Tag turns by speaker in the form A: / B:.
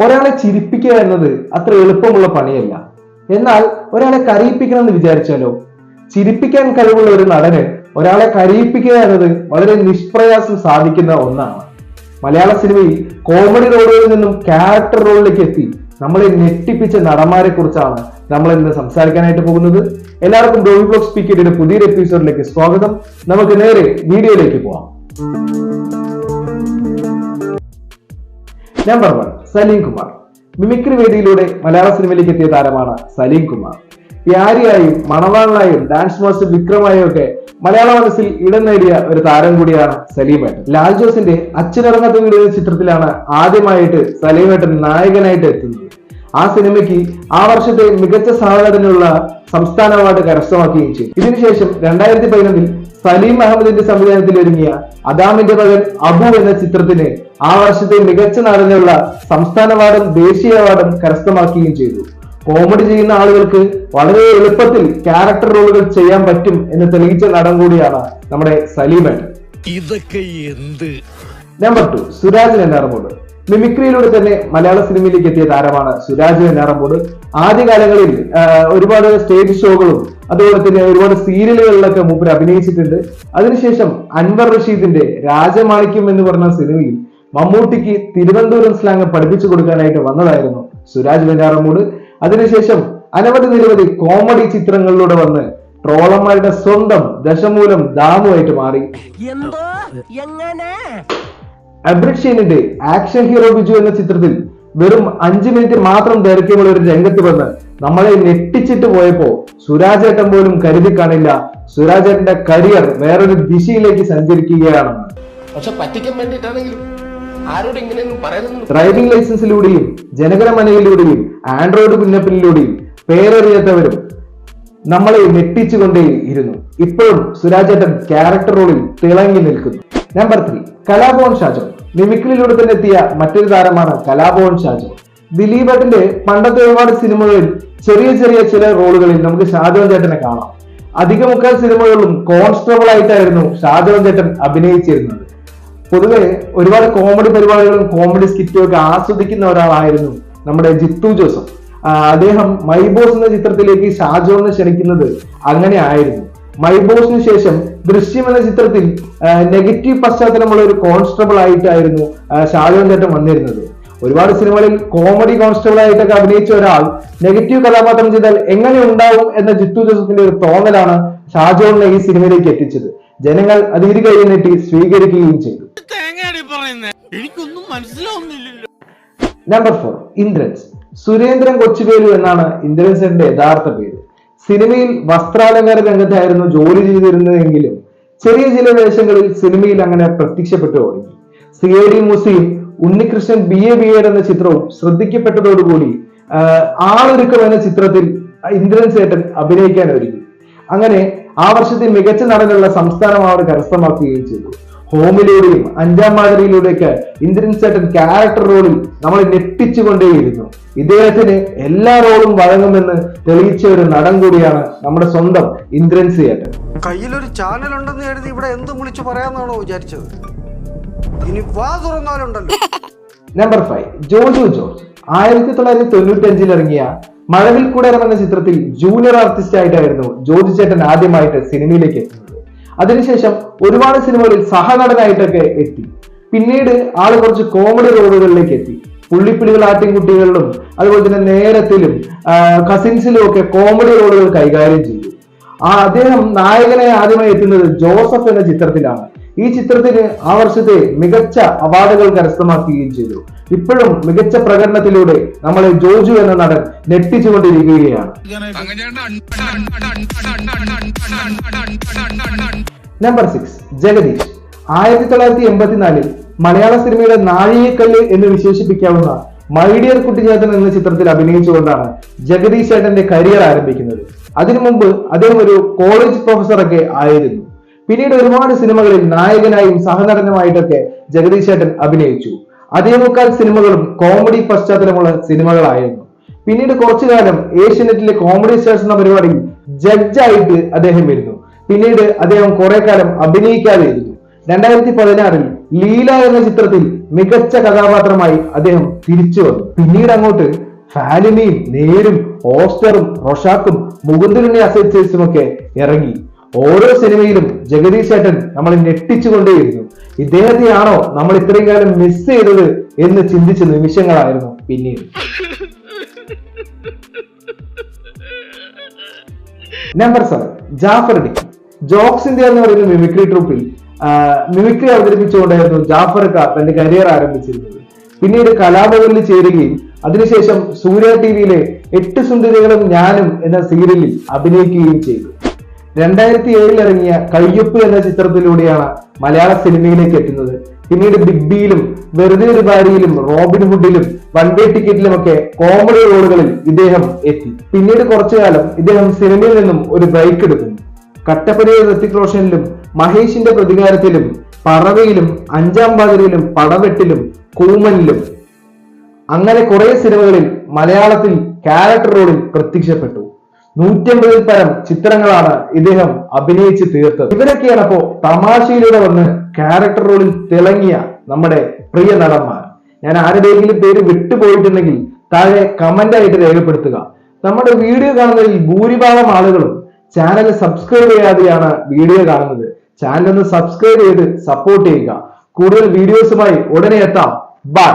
A: ഒരാളെ ചിരിപ്പിക്കുക എന്നത് അത്ര എളുപ്പമുള്ള പണിയല്ല. എന്നാൽ ഒരാളെ കരയിപ്പിക്കണമെന്ന് വിചാരിച്ചാലോ? ചിരിപ്പിക്കാൻ കഴിവുള്ള ഒരു നടന് ഒരാളെ കരയിപ്പിക്കുക എന്നത് വളരെ നിഷ്പ്രയാസം സാധിക്കുന്ന ഒന്നാണ്. മലയാള സിനിമയിൽ കോമഡി റോളുകളിൽ നിന്നും ക്യാരക്ടർ റോളിലേക്ക് എത്തി നമ്മളെ ഞെട്ടിപ്പിച്ച നടന്മാരെ കുറിച്ചാണ് നമ്മൾ ഇന്ന് സംസാരിക്കാനായിട്ട് പോകുന്നത്. എല്ലാവർക്കും ഡോവി വ്ലോഗ്സ് സ്പീക്കിന്റെ പുതിയൊരു എപ്പിസോഡിലേക്ക് സ്വാഗതം. നമുക്ക് നേരെ വീഡിയോയിലേക്ക് പോവാം. നമ്പർ 1, സലീം കുമാർ. മിമിക്രി വേദിയിലൂടെ മലയാള സിനിമയിലേക്ക് എത്തിയ താരമാണ് സലീം കുമാർ. പ്യാരിയായും മണവാളനായും ഡാൻസ് മാസ്റ്റർ വിക്രമായും ഒക്കെ മലയാള മനസ്സിൽ ഇടം നേടിയ ഒരു താരം കൂടിയാണ് സലീമേട്ടൻ. ലാൽ ജോസിന്റെ അച്ഛനിറങ്ങാത്ത വീട് എന്ന ചിത്രത്തിലാണ് ആദ്യമായിട്ട് സലീമേട്ടൻ നായകനായിട്ട് എത്തുന്നത്. ആ സിനിമയ്ക്ക് ആ വർഷത്തെ മികച്ച സഹനടനുള്ള സംസ്ഥാന അവാർഡ് കരസ്ഥമാക്കുകയും ചെയ്തു. ഇതിനുശേഷം 2011 സലീം അഹമ്മദിന്റെ സംവിധാനത്തിൽ ഒരുങ്ങിയ അദാമിന്റെ മകൻ അബു എന്ന ചിത്രത്തിന് ആ വർഷത്തെ മികച്ച നടനുള്ള സംസ്ഥാന അവാർഡും ദേശീയ അവാർഡും കരസ്ഥമാക്കുകയും ചെയ്തു. കോമഡി ചെയ്യുന്ന ആളുകൾക്ക് വളരെ എളുപ്പത്തിൽ ക്യാരക്ടർ റോളുകൾ ചെയ്യാൻ പറ്റും എന്ന് തെളിയിച്ച നടൻ കൂടിയാണ് നമ്മുടെ സലീമേട്ടൻ. നമ്പർ 2, സുരാജ് വെഞ്ഞാറമൂട്. മിമിക്രിയിലൂടെ തന്നെ മലയാള സിനിമയിലേക്ക് എത്തിയ താരമാണ് സുരാജ് വെഞ്ഞാറമൂട്. ആദ്യകാലങ്ങളിൽ ഒരുപാട് സ്റ്റേജ് ഷോകളും അതുപോലെ തന്നെ ഒരുപാട് സീരിയലുകളിലൊക്കെ മൂപ്പർ അഭിനയിച്ചിട്ടുണ്ട്. അതിനുശേഷം അൻവർ റഷീദിന്റെ രാജമാണിക്യം എന്ന് പറഞ്ഞ സിനിമയിൽ മമ്മൂട്ടിക്ക് തിരുവനന്തപുരം സ്ലാങ് പഠിപ്പിച്ചു കൊടുക്കാനായിട്ട് വന്നതായിരുന്നു സുരാജ് വെഞ്ഞാറമൂട്. അതിനുശേഷം നിരവധി കോമഡി ചിത്രങ്ങളിലൂടെ വന്ന് ട്രോളന്മാരുടെ സ്വന്തം ദശമൂലം ദാമുവായിട്ട് മാറി. അബ്രിഷീനിന്റെ ആക്ഷൻ ഹീറോ ബിജു എന്ന ചിത്രത്തിൽ വെറും 5 മിനിറ്റ് മാത്രം ദൈർഘ്യമുള്ള ഒരു രംഗത്ത് വന്ന് നമ്മളെ ഞെട്ടിച്ചിട്ട് പോയപ്പോ സുരാജേട്ടൻ പോലും കരുതി കാണില്ല സുരാജേട്ടന്റെ കരിയർ വേറൊരു ദിശയിലേക്ക് സഞ്ചരിക്കുകയാണെന്ന്.
B: പക്ഷെ പറ്റിക്കാൻ വേണ്ടിയിട്ടാണെങ്കിലും ആരോട് ഇങ്ങനെയൊന്നും പറയുന്നു.
A: ഡ്രൈവിംഗ് ലൈസൻസിലൂടെയും ജനഗണമനയിലൂടെയും ആൻഡ്രോയിഡ് കുഞ്ഞപ്പിലൂടെയും പേരറിയാത്തവരും നമ്മളെ ഞെട്ടിച്ചുകൊണ്ടേയിരുന്നു. ഇപ്പോഴും സുരാജേട്ടൻ ക്യാരക്ടർ റോളിൽ തിളങ്ങി നിൽക്കുന്നു. നമ്പർ 3, കലാഭവൻ ഷാജോൺ. മിമിക്രിയിലൂടെ തന്നെ എത്തിയ മറ്റൊരു താരമാണ് കലാഭവൻ ഷാജോൺ. ദിലീപേട്ടന്റെ പണ്ടത്തെ ഒരുപാട് സിനിമകളിൽ ചെറിയ ചില റോളുകളിൽ നമുക്ക് ഷാജോൺ ചേട്ടനെ കാണാം. അധികമുക്കാൽ സിനിമകളിലും കോൺസ്റ്റബിൾ ആയിട്ടായിരുന്നു ഷാജോൺ ചേട്ടൻ അഭിനയിച്ചിരുന്നത്. പൊതുവെ ഒരുപാട് കോമഡി പരിപാടികളും കോമഡി സ്കിറ്റും ഒക്കെ ആസ്വദിക്കുന്ന ഒരാളായിരുന്നു നമ്മുടെ ജിത്തു ജോസഫ്. അദ്ദേഹം മൈ ബോസ് എന്ന ചിത്രത്തിലേക്ക് ഷാജോണിനെ ക്ഷണിക്കുന്നത് അങ്ങനെ ആയിരുന്നു. മൈ ബോസിന് ശേഷം ദൃശ്യം എന്ന ചിത്രത്തിൽ നെഗറ്റീവ് പശ്ചാത്തലമുള്ള ഒരു കോൺസ്റ്റബിൾ ആയിട്ടായിരുന്നു ഷാജോൺ ചേട്ടൻ വന്നിരുന്നത്. ഒരുപാട് സിനിമകളിൽ കോമഡി കോൺസ്റ്റബിൾ ആയിട്ടൊക്കെ അഭിനയിച്ച ഒരാൾ നെഗറ്റീവ് കഥാപാത്രം ചെയ്താൽ എങ്ങനെ ഉണ്ടാവും എന്ന ജിത്തു ജോസഫിന്റെ ഒരു തോന്നലാണ് ഷാജോണിനെ ഈ സിനിമയിലേക്ക് എത്തിച്ചത്. ജനങ്ങൾ അത് ഇരു കൈ നീട്ടി സ്വീകരിക്കുകയും ചെയ്തു. നമ്പർ 4, ഇന്ദ്രൻസ്. സുരേന്ദ്രൻ കൊച്ചുവേലു എന്നാണ് ഇന്ദ്രൻസിന്റെ യഥാർത്ഥ പേര്. സിനിമയിൽ വസ്ത്രാലങ്കാര രംഗത്തായിരുന്നു ജോലി ചെയ്തിരുന്നതെങ്കിലും ചെറിയ ചില വേഷങ്ങളിൽ സിനിമയിൽ അങ്ങനെ പ്രത്യക്ഷപ്പെട്ടു തുടങ്ങി. CID മൂസിയും ഉണ്ണികൃഷ്ണൻ BA എന്ന ചിത്രവും ശ്രദ്ധിക്കപ്പെട്ടതോടുകൂടി ആളൊരുക്കം എന്ന ചിത്രത്തിൽ ഇന്ദ്രൻസ് ഏട്ടൻ അഭിനയിക്കാൻ ഒരുങ്ങി. അങ്ങനെ ആ വർഷത്തെ മികച്ച നടനുള്ള സംസ്ഥാന അവാർഡ് കരസ്ഥമാക്കുകയും ചെയ്തു. ഹോമിലൂടെയും 5ാം മാതിരിയിലൂടെയൊക്കെ ഇന്ദ്രൻസ് ഏട്ടൻ ക്യാരക്ടർ റോളിൽ നമ്മളെ ഞെട്ടിച്ചുകൊണ്ടേയിരുന്നു. ഇദ്ദേഹത്തിന് എല്ലാ റോളും വഴങ്ങുമെന്ന് തെളിയിച്ച ഒരു നടൻ കൂടിയാണ് നമ്മുടെ സ്വന്തം ഇന്ദ്രൻസ് ഏട്ടൻ.
C: കയ്യിലൊരു ചാനൽ ഉണ്ടെന്ന് എഴുതി ഇവിടെ എന്ത് വിളിച്ചു പറയാന്നാണോ വിചാരിച്ചത്? ഇനി വാ തുറന്നാലുണ്ടല്ലോ.
A: Number 5, Joju George. 1995 ഇറങ്ങിയ മഴവിൽ കൂടരം എന്ന ചിത്രത്തിൽ ജൂനിയർ ആർട്ടിസ്റ്റ് ആയിട്ടായിരുന്നു ജോജു ചേട്ടൻ ആദ്യമായിട്ട് സിനിമയിലേക്ക് എത്തുന്നത്. അതിനുശേഷം ഒരുപാട് സിനിമകളിൽ സഹനടനായിട്ടൊക്കെ എത്തി. പിന്നീട് ആള് കുറച്ച് കോമഡി റോളുകളിലേക്ക് എത്തി. പുള്ളിപ്പിളികൾ ആട്ടിൻകുട്ടികളിലും അതുപോലെ തന്നെ നേരത്തിലും കസിൻസിലും ഒക്കെ കോമഡി റോളുകൾ കൈകാര്യം ചെയ്തു. അദ്ദേഹം നായകനായി ആദ്യമായി എത്തുന്നത് ജോസഫ് എന്ന ചിത്രത്തിലാണ്. ഈ ചിത്രത്തിന് ആ വർഷത്തെ മികച്ച അവാർഡുകൾ കരസ്ഥമാക്കുകയും ചെയ്തു. ഇപ്പോഴും മികച്ച പ്രകടനത്തിലൂടെ നമ്മളെ ജോജു എന്ന നടൻ ഞെട്ടിച്ചുകൊണ്ടിരിക്കുകയാണ്. നമ്പർ 6, ജഗദീഷ്. 1984 മലയാള സിനിമയുടെ നാഴികക്കല്ല് എന്ന് വിശേഷിപ്പിക്കാവുന്ന മൈ ഡിയർ കുട്ടിച്ചാത്തൻ എന്ന ചിത്രത്തിൽ അഭിനയിച്ചുകൊണ്ടാണ് ജഗദീഷ് ചേട്ടന്റെ കരിയർ ആരംഭിക്കുന്നത്. അതിനു മുമ്പ് അദ്ദേഹം ഒരു കോളേജ് പ്രൊഫസറൊക്കെ ആയിരുന്നു. പിന്നീട് ഒരുപാട് സിനിമകളിൽ നായകനായും സഹനടനുമായിട്ടൊക്കെ ജഗദീഷ് ചേട്ടൻ അഭിനയിച്ചു. അതേമുക്കാൽ സിനിമകളും കോമഡി പശ്ചാത്തലമുള്ള സിനിമകളായിരുന്നു. പിന്നീട് കുറച്ചു കാലം ഏഷ്യനെറ്റിലെ കോമഡി സ്റ്റാർസ് എന്ന പരിപാടിയിൽ ജഡ്ജായിട്ട് അദ്ദേഹം വരുന്നു. പിന്നീട് അദ്ദേഹം കുറെ കാലം അഭിനയിക്കാതെ ഇരുന്നു. 2016 ലീല എന്ന ചിത്രത്തിൽ മികച്ച കഥാപാത്രമായി അദ്ദേഹം തിരിച്ചു വന്നു. പിന്നീട് അങ്ങോട്ട് ഫാലിമിയും നേരും ഓസ്റ്ററും റൊഷാക്കും മുകുന്ദനുണ്ണി അസോസിയേറ്റ്സും ഒക്കെ ഇറങ്ങി. ഓരോ സിനിമയിലും ജഗദീഷ് ചേട്ടൻ നമ്മളെ ഞെട്ടിച്ചുകൊണ്ടേയിരുന്നു. ഇദ്ദേഹത്തെയാണോ നമ്മൾ ഇത്രയും കാലം മിസ് ചെയ്തത് എന്ന് ചിന്തിച്ച നിമിഷങ്ങളായിരുന്നു പിന്നീട്. Number 7, Jafar Idukki. Jokes India എന്ന് പറയുന്ന മിമിക്രി ട്രൂപ്പിൽ മിമിക്രി അവതരിപ്പിച്ചുകൊണ്ടായിരുന്നു ജാഫർ തന്റെ കരിയർ ആരംഭിച്ചിരുന്നത്. പിന്നീട് കലാഭവനിൽ ചേരുകയും അതിനുശേഷം സൂര്യ ടിവിയിലെ 8 സുന്ദരികളും ഞാനും എന്ന സീരിയലിൽ അഭിനയിക്കുകയും ചെയ്തു. 2007 ഇറങ്ങിയ കയ്യൊപ്പ് എന്ന ചിത്രത്തിലൂടെയാണ് മലയാള സിനിമയിലേക്ക് എത്തുന്നത്. പിന്നീട് ബിഗ് ബിയിലും വെറുതെ ഒരു ഭാര്യയിലും റോബിൻഹുഡിലും വൺ വേ ടിക്കറ്റിലും ഒക്കെ കോമഡി റോളുകളിൽ ഇദ്ദേഹം എത്തി. പിന്നീട് കുറച്ചുകാലം ഇദ്ദേഹം സിനിമയിൽ നിന്നും ഒരു ബ്രേക്ക് എടുക്കുന്നു. കട്ടപ്പനയിൽ ഋത്തിക് റോഷനിലും മഹേഷിന്റെ പ്രതികാരത്തിലും പറവയിലും അഞ്ചാം പാതിരയിലും പടവെട്ടിലും കൂമനിലും അങ്ങനെ കുറെ സിനിമകളിൽ മലയാളത്തിൽ ക്യാരക്ടർ റോളിൽ പ്രത്യക്ഷപ്പെട്ടു. 150-ൽ പരം ചിത്രങ്ങളാണ് ഇദ്ദേഹം അഭിനയിച്ച് തീർത്തത്. ഇവരൊക്കെയാണ് അപ്പോ തമാശയിലൂടെ വന്ന് ക്യാരക്ടർ റോളിൽ തിളങ്ങിയ നമ്മുടെ പ്രിയ നടന്മാർ. ഞാൻ ആരുടെയെങ്കിലും പേര് വിട്ടുപോയിട്ടുണ്ടെങ്കിൽ താഴെ കമന്റ് ആയിട്ട് രേഖപ്പെടുത്തുക. നമ്മുടെ വീഡിയോ കാണുന്നതിൽ ഭൂരിഭാഗം ആളുകളും ചാനൽ സബ്സ്ക്രൈബ് ചെയ്യാതെയാണ് വീഡിയോ കാണുന്നത്. ചാനൽ ഒന്ന് സബ്സ്ക്രൈബ് ചെയ്ത് സപ്പോർട്ട് ചെയ്യുക. കൂടുതൽ വീഡിയോസുമായി ഉടനെ എത്താം. ബൈ.